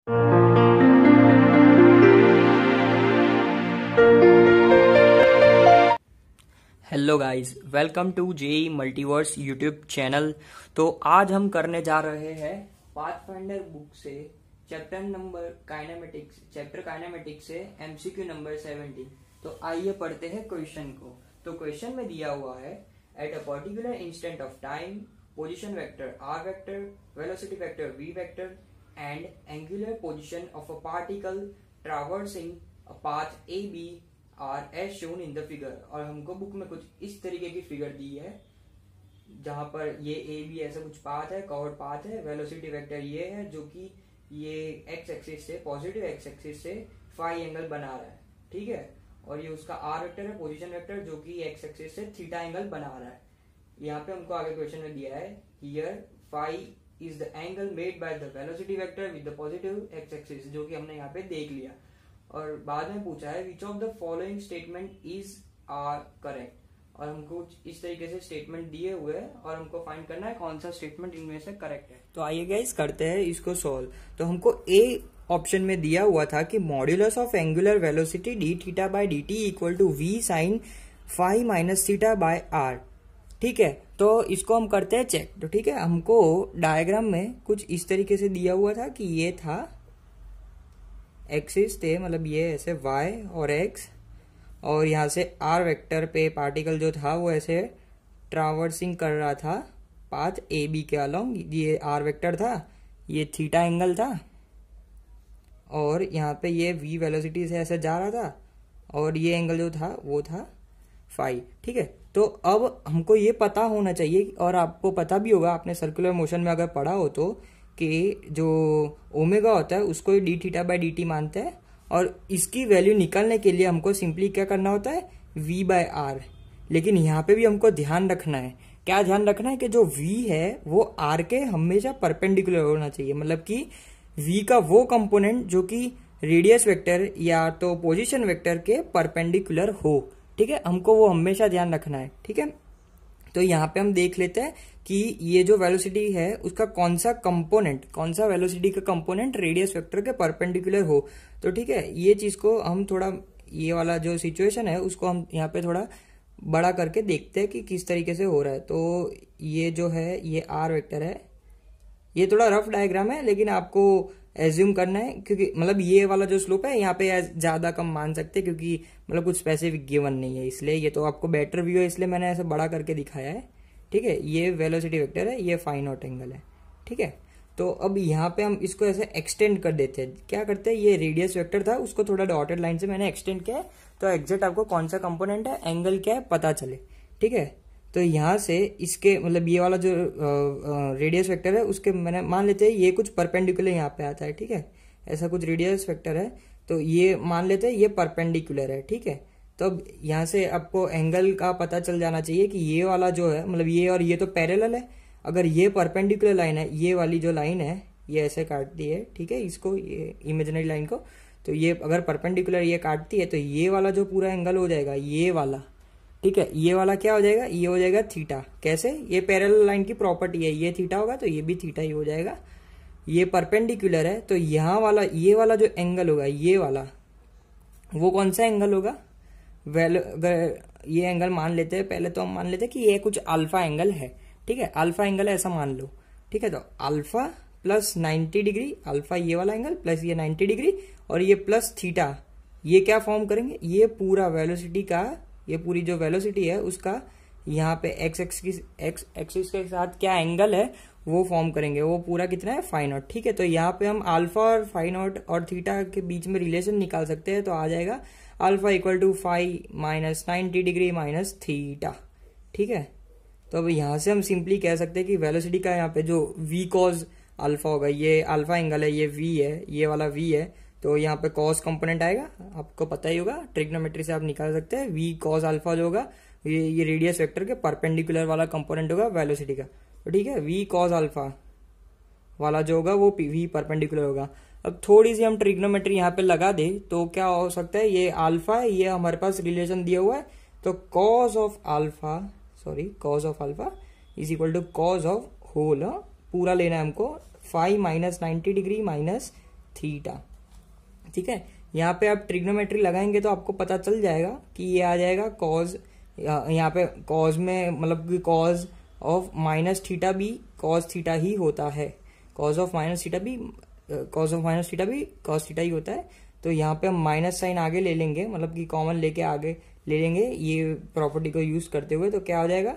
Hello guys, welcome to JE Multiverse YouTube channel. तो आज हम करने जा रहे हैं पाथफाइंडर बुक से चैप्टर काइनेमेटिक्स से एमसीक्यू नंबर 70। तो आइए पढ़ते हैं क्वेश्चन को। तो क्वेश्चन में दिया हुआ है, at a particular instant of time position vector r vector, velocity vector v vector and angular position of a particle traversing a path A B are as shown in the figure. और हमको book में कुछ इस तरीके की figure दी है जहां पर ये ए बी ऐसा कुछ पाथ है, कवर्ड पाथ है। वेलोसिटी वेक्टर ये है जो कि ये एक्स एक्सिस से, पॉजिटिव एक्स एक्सिस से फाई एंगल बना रहा है, ठीक है। और ये उसका आर वेक्टर है, पोजीशन वेक्टर, जो कि एक्स एक्सिस से थीटा एंगल बना रहा है। यहाँ पे हमको आगे क्वेश्चन में दिया है, here phi is the angle made by the velocity vector with the positive x axis, जो कि हमने यहाँ पे देख लिया। और बाद में पूछा है, which of the following statement is are correct. और हमको इस तरीके से स्टेटमेंट दिए हुए हैं और हमको फाइंड करना है कौन सा स्टेटमेंट इनमें से करेक्ट है। तो आइए गाइस करते हैं इसको सॉल्व। तो हमको ए ऑप्शन में दिया हुआ था कि modulus of angular velocity D theta by D T equal to V sine phi minus theta by R, ठीक है। तो इसको हम करते हैं चेक। तो ठीक है, हमको डायग्राम में कुछ इस तरीके से दिया हुआ था कि ये था एक्सिस थे, मतलब ये ऐसे y और x, और यहाँ से r वेक्टर पे पार्टिकल जो था वो ऐसे ट्रावर्सिंग कर रहा था पाथ ए बी के अलोंग। ये r वेक्टर था, ये थीटा एंगल था, और यहाँ पे ये v वेलोसिटी से ऐसे जा रहा था, और ये एंगल जो था वो था फाई, ठीक है। तो अब हमको ये पता होना चाहिए, और आपको पता भी होगा, आपने सर्कुलर मोशन में अगर पढ़ा हो तो, कि जो ओमेगा होता है उसको D theta by D T मानते हैं। और इसकी वैल्यू निकालने के लिए हमको सिंपली क्या करना होता है, v बाय आर। लेकिन यहाँ पे भी हमको ध्यान रखना है, क्या ध्यान रखना है कि जो v है वो r के हमेशा परपेंडिकुलर होना चाहिए। मतलब कि v का वो कंपोनेंट जो कि रेडियस वेक्टर या तो पोजीशन वेक्टर के परपेंडिकुलर हो, ठीक है। हमको वो हमेशा ध्यान रखना है, ठीक है। तो यहाँ पे हम देख लेते हैं कि ये जो वेलोसिटी है उसका कौन सा कंपोनेंट, कौन सा वेलोसिटी का कंपोनेंट रेडियस वेक्टर के परपेंडिकुलर हो। तो ठीक है, ये चीज को हम थोड़ा, ये वाला जो सिचुएशन है उसको हम यहाँ पे थोड़ा बड़ा करके देखते हैं कि किस तरीके से हो रहा है। तो ये जो है ये आर वेक्टर है, ये थोड़ा रफ डायग्राम है लेकिन आपको एज्यूम करना है, क्योंकि मतलब ये वाला जो स्लोप है यहाँ पे ज्यादा कम मान सकते हैं, क्योंकि मतलब कुछ स्पेसिफिक गिवन नहीं है, इसलिए ये तो आपको बेटर व्यू है, इसलिए मैंने ऐसे बड़ा करके दिखाया है, ठीक है। ये वेलोसिटी वेक्टर है, ये फाई नॉट एंगल है, ठीक है। तो अब यहाँ पे हम इसको ऐसे एक्सटेंड कर देते हैं। क्या करते हैं, ये रेडियस वेक्टर था उसको थोड़ा डॉटेड लाइन से मैंने एक्सटेंड किया है, तो एग्जैक्ट आपको कौन सा कंपोनेंट है, एंगल क्या है पता चले, ठीक है। तो यहाँ से इसके मतलब ये वाला जो रेडियस वेक्टर है उसके मैंने मान लेते हैं ये कुछ परपेंडिकुलर यहाँ पे आता है, ठीक है। ऐसा कुछ रेडियस वेक्टर है, तो ये मान लेते हैं ये परपेंडिकुलर है, ठीक है। तो अब यहाँ से आपको एंगल का पता चल जाना चाहिए कि ये वाला जो है, मतलब ये और ये तो पैरेलल है। अगर ये परपेंडिकुलर लाइन है, ये वाली जो लाइन है ये ऐसे काटती है, ठीक है, इसको, ये इमेजिनरी लाइन को, तो ये अगर परपेंडिकुलर ये काटती है तो ये वाला जो पूरा एंगल हो जाएगा ये वाला, ठीक है। ये वाला क्या हो जाएगा, ये हो जाएगा थीटा। कैसे, ये पैरेलल लाइन की प्रॉपर्टी है, ये थीटा होगा तो ये भी थीटा ही हो जाएगा। ये परपेंडिकुलर है तो यहाँ वाला, ये वाला जो एंगल होगा ये वाला, वो कौन सा एंगल होगा, अगर ये एंगल मान लेते हैं, पहले तो हम मान लेते हैं कि ये कुछ अल्फा एंगल है, ठीक है। अल्फा एंगल है ऐसा मान लो, ठीक है। तो अल्फा प्लस 90 डिग्री, अल्फा ये वाला एंगल प्लस ये 90 डिग्री और ये प्लस थीटा, ये क्या फॉर्म करेंगे, ये पूरा वेलोसिटी का, ये पूरी जो वेलोसिटी है उसका यहाँ पे एक्स एक्सिस के साथ क्या एंगल है वो फॉर्म करेंगे। वो पूरा कितना है, फाई नॉट, ठीक है। तो यहाँ पे हम अल्फा और फाई नॉट और थीटा के बीच में रिलेशन निकाल सकते हैं। तो आ जाएगा alpha equal to phi minus 90 degree minus theta, ठीक है। तो अब यहाँ से हम सिंपली कह सकते हैं कि वेलोसिटी का यहाँ पे जो वी कॉज अल्फा होगा, ये अल्फा एंगल है, ये वी है, ये वाला वी है, तो यहाँ पे कॉस कंपोनेंट आएगा, आपको पता ही होगा, ट्रिग्नोमेट्री से आप निकाल सकते हैं। वी कॉस अल्फा जो होगा ये रेडियस वेक्टर के परपेंडिकुलर वाला कंपोनेंट होगा वेलोसिटी का, तो ठीक है। वी कॉस अल्फा वाला जो होगा वो वी परपेंडिकुलर होगा। अब थोड़ी सी हम ट्रिग्नोमेट्री यहाँ पे लगा दे तो क्या हो सकता है, ये अल्फा है, ये हमारे पास रिलेशन दिया हुआ है, तो cos of alpha is equal to cos of whole, पूरा लेना है हमको, phi minus 90 degree minus theta. ठीक है, यहाँ पे आप ट्रिग्नोमेट्री लगाएंगे तो आपको पता चल जाएगा कि ये आ जाएगा कॉज, यहाँ पे कॉज में मतलब कि कॉज ऑफ माइनस थीटा भी कॉज थीटा ही होता है, कॉज ऑफ माइनस थीटा भी कॉज ऑफ माइनस थीटा भी कॉज थीटा ही होता है। तो यहाँ पे हम माइनस साइन आगे ले लेंगे, मतलब कि कॉमन लेके आगे ले लेंगे ये प्रॉपर्टी को यूज करते हुए, तो क्या हो जाएगा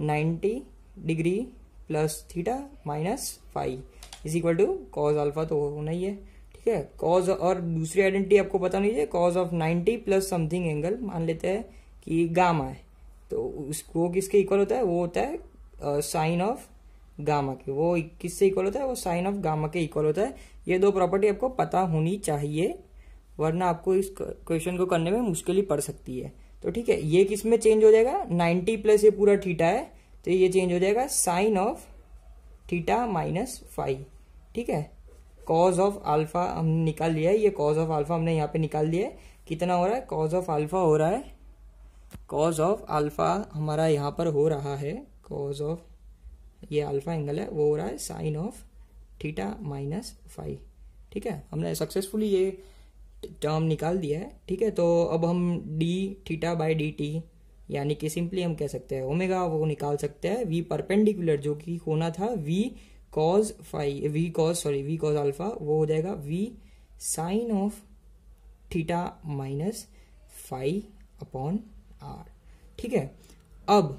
90 degree plus theta minus five is equal to cos alpha, तो होना ही है। ठीक है, कॉज और दूसरी आइडेंटिटी आपको पता नहीं है, cos of 90 plus something angle मान लेते हैं कि गामा है, तो उसको किसके इक्वल होता है, वो होता है साइन ऑफ गामा के। वो किससे इक्वल होता है, वो साइन ऑफ गामा के इक्वल होता है। ये दो प्रॉपर्टी आपको पता होनी चाहिए, वरना आपको इस क्वेश्चन को करने में मुश्किल ही पड़ सकती है। तो ठीक है, ये किस में चेंज हो जाएगा, 90 प्लस ये पूरा थीटा है तो ये चेंज हो जाएगा sine of theta minus five. ठीक है, कॉज ऑफ अल्फा हमने निकाल लिया है, ये कॉज ऑफ अल्फा हमने यहाँ पे निकाल दिया है। कितना हो रहा है, कॉज ऑफ अल्फा हो रहा है, कॉज ऑफ अल्फा हमारा यहाँ पर हो रहा है, कॉज ऑफ ये अल्फा एंगल है वो हो रहा है sine of theta minus five. ठीक है, हमने सक्सेसफुली ये टर्म निकाल दिया है। ठीक है, तो अब हम D theta by D T यानी कि सिंपली हम कह सकते हैं ओमेगा, वो निकाल सकते हैं वी परपेंडिकुलर जो कि होना था V cos five, V cos alpha, वो हो जाएगा V sine of theta minus five upon R. ठीक है, अब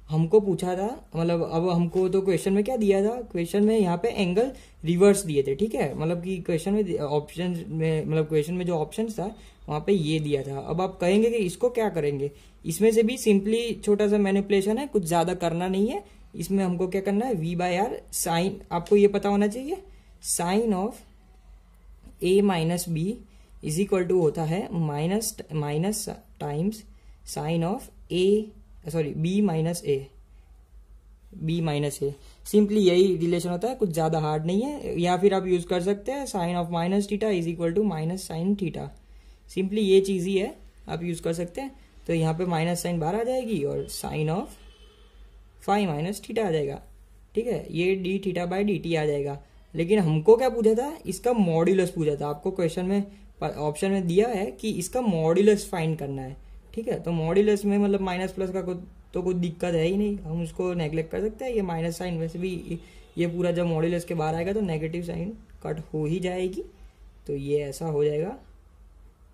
हमको पूछा था, मतलब अब हमको तो क्वेश्चन में क्या दिया था, क्वेश्चन में यहाँ पे एंगल रिवर्स दिए थे। ठीक है, मतलब कि क्वेश्चन में ऑप्शन में, मतलब क्वेश्चन में जो ऑप्शन था वहां पे ये दिया था। अब आप कहेंगे कि इसको क्या करेंगे, इसमें से भी सिंपली छोटा सा मैनिपुलेशन है, कुछ ज्यादा करना नहीं है। इसमें हमको क्या करना है, वी बाय आर साइन, आपको ये पता होना चाहिए sine of A minus B is equal to होता है minus times sine of B minus A. Simply यही रिलेशन होता है, कुछ ज्यादा हार्ड नहीं है। या फिर आप यूज कर सकते हैं sine of minus theta is equal to minus sine theta, simply ये चीज ही है, आप यूज कर सकते हैं। तो यहाँ पे माइनस साइन बाहर आ जाएगी और sine of five minus theta आ जाएगा। ठीक है, ये D theta by D T आ जाएगा। लेकिन हमको क्या पूछा था, इसका मॉड्यूलस पूछा था। आपको क्वेश्चन में ऑप्शन में दिया है कि इसका मॉड्यूलस फाइंड करना है। ठीक है, तो मॉड्यूलस में मतलब माइनस प्लस का तो कोई दिक्कत है ही नहीं, हम उसको नेग्लेक्ट कर सकते हैं। ये माइनस साइन वैसे भी ये पूरा जब मॉड्यूलस के बाहर आएगा तो नेगेटिव साइन कट हो ही जाएगी, तो ये ऐसा हो जाएगा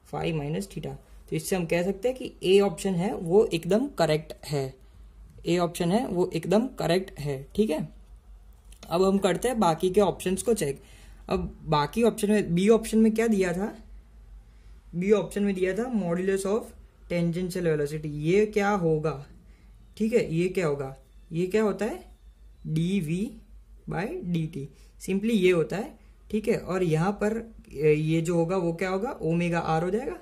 फाइव माइनस थीटा। तो इससे हम कह सकते हैं कि ए ऑप्शन है वो एकदम करेक्ट है, ए ऑप्शन है वो एकदम करेक्ट है। ठीक है, अब हम करते हैं बाकी के ऑप्शंस को चेक। अब बाकी ऑप्शन में बी ऑप्शन में क्या दिया था, बी ऑप्शन में दिया था मॉड्यूलस ऑफ टेंजेंशियल वेलोसिटी। ये क्या होगा, ठीक है, ये क्या होगा, ये क्या होता है D V by D T, simply ये होता है। ठीक है, और यहाँ पर ये जो होगा वो क्या होगा, ओमेगा आर हो जाएगा,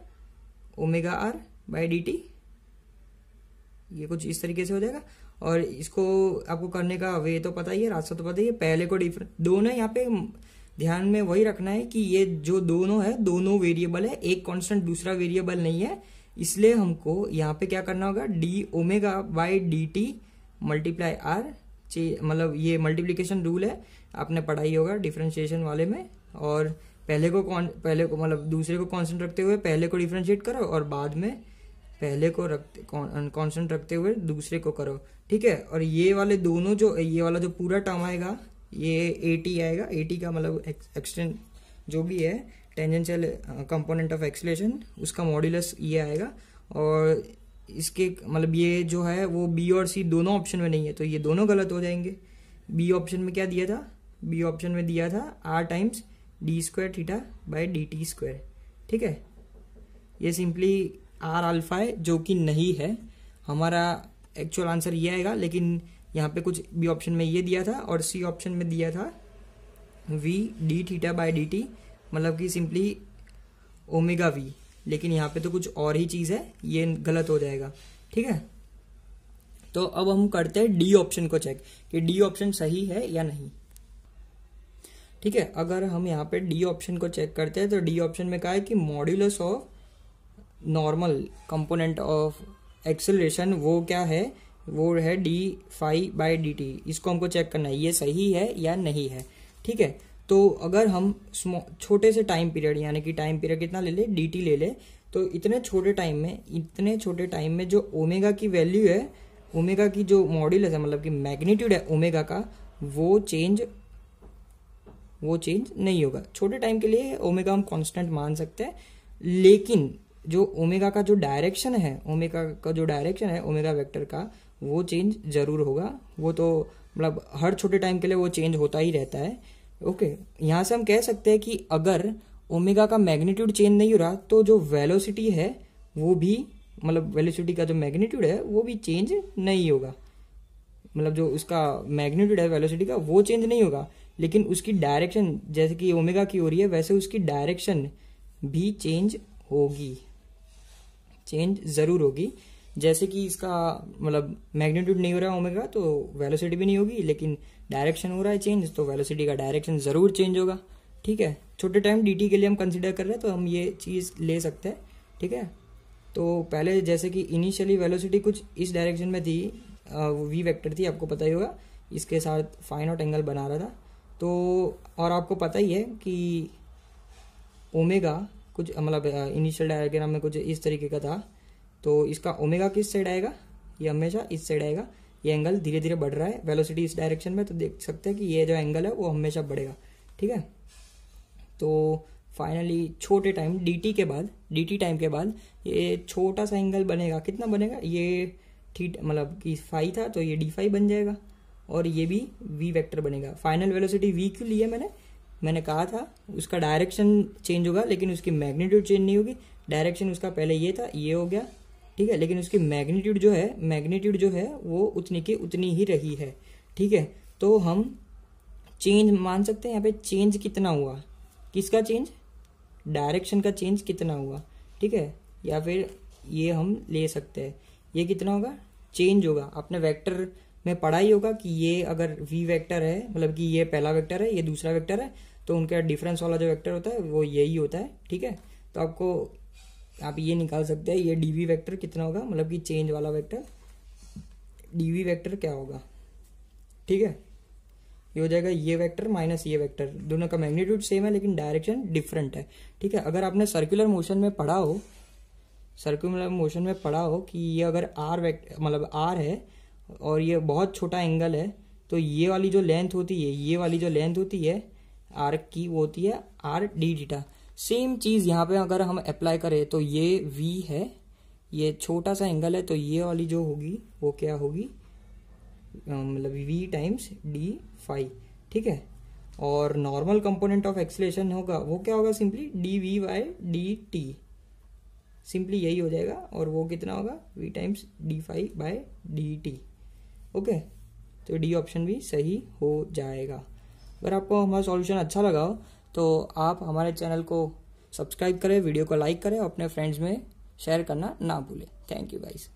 omega R by D T, ये कुछ इस तरीके से हो जाएगा। और इसको आपको करने का वे तो पता ही है, रास्ता तो पता ही है। पहले को डिफरेंट दोनों यहाँ पे ध्यान में वही रखना है कि ये जो दोनों है दोनों वेरिएबल है, एक कांस्टेंट दूसरा वेरिएबल नहीं है। इसलिए हमको यहाँ पे क्या करना होगा, D omega by D T multiply R, मतलब ये मल्टीप्लीकेशन रूल है, आपने पढ़ाई होगा डिफरेंशिएशन वाले में। और पहले को मतलब दूसरे को कांस्टेंट रखते हुए पहले को डिफरेंशिएट करो और बाद में पहले को कांस्टेंट रखते हुए दूसरे को करो। ठीक है, और ये वाले दोनों जो ये वाला जो पूरा टर्म आएगा ये ए टी आएगा, ए टी का मतलब एक्सटेंड जो भी है टेंजेंशियल कंपोनेंट ऑफ एक्सीलरेशन, उसका मॉड्यूलस ये आएगा। और इसके मतलब ये जो है वो बी और सी दोनों ऑप्शन में नहीं है, तो ये दोनों गलत हो जाएंगे। बी ऑप्शन में क्या दिया था, बी ऑप्शन में दिया था R times D square theta by D T square. ठीक है, ये सिंपली आर अल्फा है जो कि नहीं है, हमारा एक्चुअल आंसर ये आएगा। लेकिन यहाँ पे कुछ बी ऑप्शन में ये दिया था और सी ऑप्शन में दिया था V D theta by D T, मतलब कि सिंपली ओमेगा वी, लेकिन यहाँ पे तो कुछ और ही चीज है, ये गलत हो जाएगा। ठीक है, तो अब हम करते हैं डी ऑप्शन को चेक कि डी ऑप्शन सही है या नहीं। ठीक है, अगर हम यहाँ पे डी ऑप्शन को चेक करते हैं तो डी ऑप्शन में कहा है कि modulus of normal component of acceleration वो क्या है, वो है D five by D T. इसको हमको चेक करना है ये सही है या नहीं है। ठीक है, तो अगर हम छोटे से टाइम पीरियड, यानी कि टाइम पीरियड कितना ले ले, dt ले ले, तो इतने छोटे टाइम में जो ओमेगा की वैल्यू है, ओमेगा की जो मॉड्यूलस है, मतलब कि मैग्नीट्यूड है ओमेगा का, वो चेंज नहीं होगा। छोटे टाइम के लिए ओमेगा हम कांस्टेंट मान सकते हैं, लेकिन जो ओमेगा का जो डायरेक्शन है, ओमेगा वेक्टर का, वो चेंज जरूर होगा। वो तो मतलब हर छोटे टाइम के लिए वो चेंज होता ही रहता है। ओके, यहाँ से हम कह सकते हैं कि अगर ओमेगा का मैग्नीट्यूड चेंज नहीं हो रहा तो जो वेलोसिटी है वो भी, मतलब वेलोसिटी का जो मैग्नीट्यूड है वो भी चेंज नहीं होगा। मतलब जो उसका मैग्नीट्यूड है वेलोसिटी का वो चेंज नहीं होगा, लेकिन उसकी डायरेक्शन जैसे कि ओमेगा की हो रही है वैसे उसकी डायरेक्शन भी चेंज जरूर होगी। जैसे कि इसका मतलब मैग्नीट्यूड नहीं हो रहा है ओमेगा तो वेलोसिटी भी नहीं होगी, लेकिन डायरेक्शन हो रहा है चेंज, तो वेलोसिटी का डायरेक्शन जरूर चेंज होगा। ठीक है, छोटे टाइम dt के लिए हम कंसिडर कर रहे हैं तो हम ये चीज़ ले सकते हैं। ठीक है, तो पहले जैसे कि इनिशियली वेलोसिटी कुछ इस डायरेक्शन में थी, v वेक्टर थी, आपको पता ही होगा, इसके साथ फाई नॉट एंगल बना रहा था। तो और आपको पता ही है कि ओमेगा कुछ मतलब इनिशियल डायग्राम में कुछ इस तरीके का था, तो इसका ओमेगा किस साइड आएगा, ये हमेशा इस साइड आएगा। ये एंगल धीरे धीरे बढ़ रहा है, वेलोसिटी इस डायरेक्शन में, तो देख सकते हैं कि ये जो एंगल है वो हमेशा बढ़ेगा। ठीक है, तो फाइनली छोटे टाइम dt टाइम के बाद ये छोटा सा एंगल बनेगा। कितना बनेगा, ये थीटा मतलब कि फाई था तो ये d फाई बन जाएगा, और ये भी v वेक्टर बनेगा। फाइनल वेलोसिटी v क्यों लिया मैंने कहा था उसका डायरेक्शन चेंज होगा लेकिन उसकी मैग्नीट्यूड चेंज नहीं होगी। डायरेक्शन उसका पहले ये था, ये हो गया। ठीक है, लेकिन उसकी मैग्नीट्यूड जो है वो उतनी की उतनी ही रही है। ठीक है, तो हम चेंज मान सकते हैं यहाँ पे। चेंज कितना हुआ, किसका चेंज, डायरेक्शन का चेंज कितना हुआ। ठीक है, या फिर ये हम ले सकते हैं, ये कितना होगा, चेंज होगा। आपने वेक्टर में पढ़ा ही होगा कि ये अगर v वेक्टर है, मतलब कि ये पहला वेक्टर है, ये दूसरा वेक्टर है, तो उनका डिफरेंस वाला जो वेक्टर होता है वो यही होता है। ठीक है, तो आपको आप ये निकाल सकते हैं, ये dv वेक्टर कितना होगा, मतलब कि चेंज वाला वेक्टर dv वेक्टर क्या होगा। ठीक है, ये हो जाएगा ये वेक्टर माइनस ये वेक्टर, दोनों का मैग्नीट्यूड सेम है लेकिन डायरेक्शन डिफरेंट है। ठीक है, अगर आपने सर्कुलर मोशन में पढ़ा हो कि ये अगर r वेक्टर मतलब r है और ये बहुत छोटा एंगल है, तो ये वाली जो लेंथ होती है आर्क की, वो होती है r d थीटा। सेम चीज़ यहाँ पे अगर हम अप्लाई करें तो ये v है, ये छोटा सा एंगल है, तो ये वाली जो होगी वो क्या होगी, मतलब v टाइम्स d फाई। ठीक है, और नॉर्मल कंपोनेंट ऑफ एक्सीलरेशन होगा वो क्या होगा, simply dv by dt, simply यही हो जाएगा। और वो कितना होगा, v times d phi by dt। Okay, तो डी ऑप्शन भी सही हो जाएगा। अगर आपको हमारा सॉल्यूशन अच्छा लगा हो तो आप हमारे चैनल को सब्सक्राइब करें, वीडियो को लाइक करें और अपने फ्रेंड्स में शेयर करना ना भूलें। Thank you guys.